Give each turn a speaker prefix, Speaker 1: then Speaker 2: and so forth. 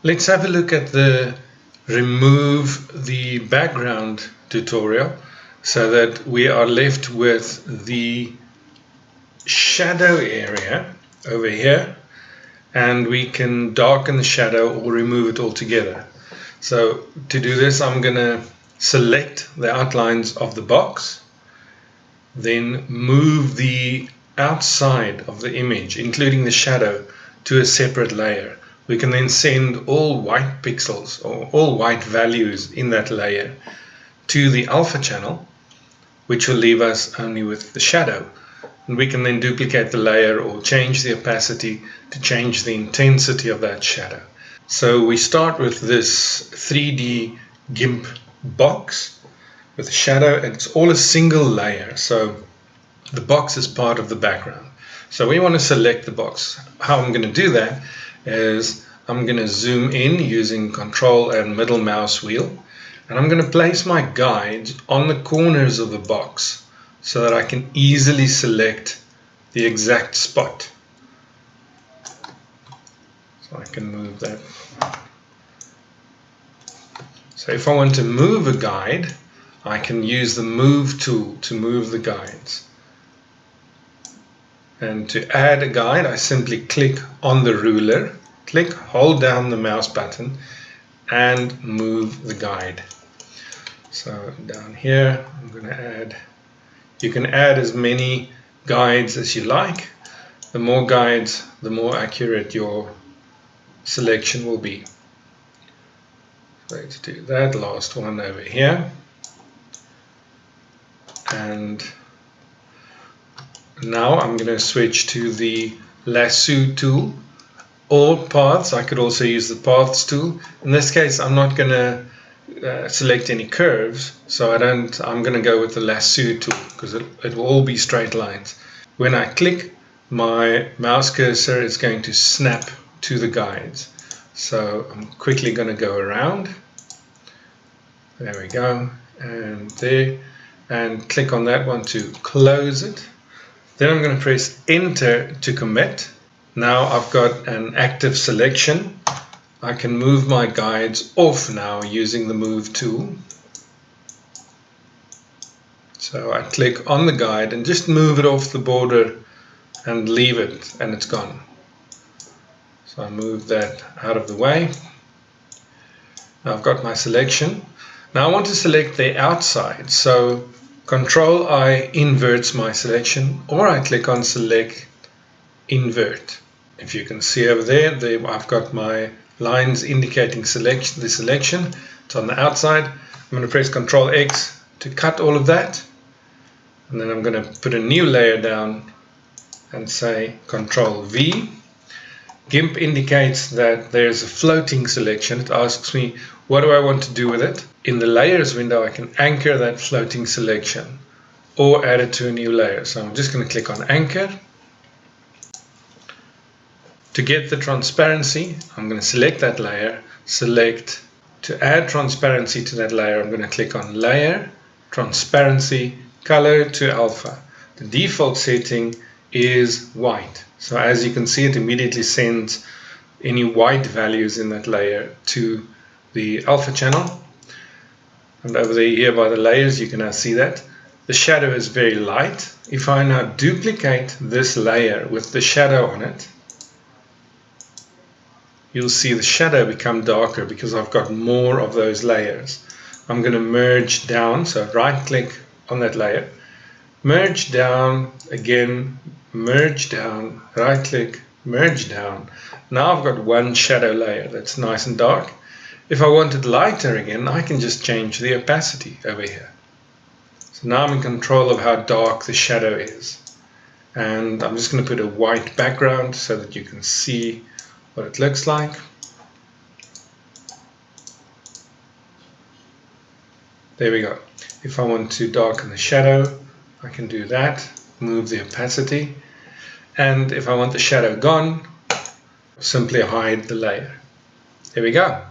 Speaker 1: Let's have a look at the remove the background tutorial so that we are left with the shadow area over here, and we can darken the shadow or remove it altogether. So to do this, I'm going to select the outlines of the box, then move the outside of the image, including the shadow, to a separate layer. We can then send all white pixels or all white values in that layer to the alpha channel, which will leave us only with the shadow. And we can then duplicate the layer or change the opacity to change the intensity of that shadow. So we start with this 3D GIMP box with a shadow, and it's all a single layer. So the box is part of the background. So we want to select the box. How I'm going to do that is I'm going to zoom in using Control and middle mouse wheel, and I'm going to place my guides on the corners of the box so that I can easily select the exact spot. So I can move that. So if I want to move a guide, I can use the move tool to move the guides. And to add a guide, I simply click on the ruler, hold down the mouse button, and move the guide. So down here, I'm going to add, you can add as many guides as you like. The more guides, the more accurate your selection will be. So let's do that last one over here. And now I'm going to switch to the lasso tool. All paths, I could also use the paths tool. In this case, I'm not going to select any curves, so I'm going to go with the lasso tool because it will all be straight lines. When I click, my mouse cursor is going to snap to the guides. So I'm quickly going to go around. There we go, and there, and click on that one to close it. Then I'm going to press enter to commit. Now I've got an active selection. I can move my guides off now using the move tool. So I click on the guide and just move it off the border and leave it, and it's gone. So I move that out of the way. Now I've got my selection. Now I want to select the outside. So Control I inverts my selection, or I click on select invert. If you can see over there, I've got my lines indicating the selection. It's on the outside. I'm going to press Control X to cut all of that, and then I'm going to put a new layer down and say Control V. GIMP indicates that there's a floating selection. It asks me, what do I want to do with it? In the layers window, I can anchor that floating selection or add it to a new layer. So I'm just going to click on anchor. To get the transparency, I'm going to select that layer, select to add transparency to that layer. I'm going to click on layer, transparency, color to alpha. The default setting is white. So as you can see, it immediately sends any white values in that layer to the alpha channel. And over there here by the layers, you can now see that. The shadow is very light. If I now duplicate this layer with the shadow on it, you'll see the shadow become darker because I've got more of those layers. I'm going to merge down, so right click on that layer, merge down, again, merge down, right click, merge down. Now I've got one shadow layer that's nice and dark. If I want it lighter again, I can just change the opacity over here. So now I'm in control of how dark the shadow is. And I'm just going to put a white background so that you can see what it looks like. There we go. If I want to darken the shadow, I can do that, move the opacity. And if I want the shadow gone, simply hide the layer. There we go.